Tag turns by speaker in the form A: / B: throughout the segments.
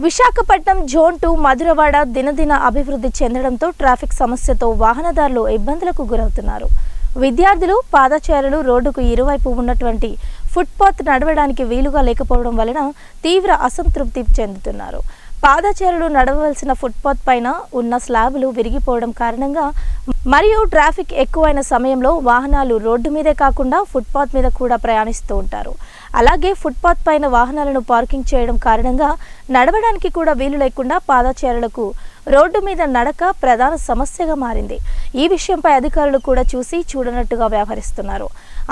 A: Visakhapatnam zone 2 Madhurawada దినదిన అభివృద్ధి చెందడంతో traffic సమస్యతో వాహనదారులు ఇబ్బందులకు గురవుతున్నారు. విద్యార్థులు పాదచారులు రోడ్డుకు ఇరువైపు ఉన్నటువంటి ఫుట్పాత్ నడవడానికి వీలుగా లేకపోవడం వలన తీవ్ర అసంతృప్తి చెందుతున్నారు. పాదచారులు నడవవలసిన ఫుట్పాత్ పైన ఉన్న స్లాబులు విరిగిపోవడం కారణంగా మరియు ట్రాఫిక్ ఎక్కువైన సమయంలో వాహనాలు రోడ్డు మీదే కాకుండా ఫుట్పాత్ మీద కూడా ప్రయాణిస్తూ ఉంటారు. అలాగే ఫుట్పాత్ పైన వాహనాలను పార్కింగ్ చేయడం కారణంగా నడవడానికి కూడా వీలు లేకుండా పాదచారులకు రోడ్డు మీద నడక ప్రధాన సమస్యగా మారింది. ఈ విషయంపై అధికారులు కూడా చూసి చూడనట్టుగా వ్యవహరిస్తున్నారు.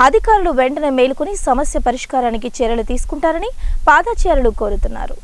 A: అధికారులు వెంటనే మేలుకొని సమస్య పరిష్కారానికి చర్యలు తీసుకుంటారని పాదచారులు కోరుతున్నారు.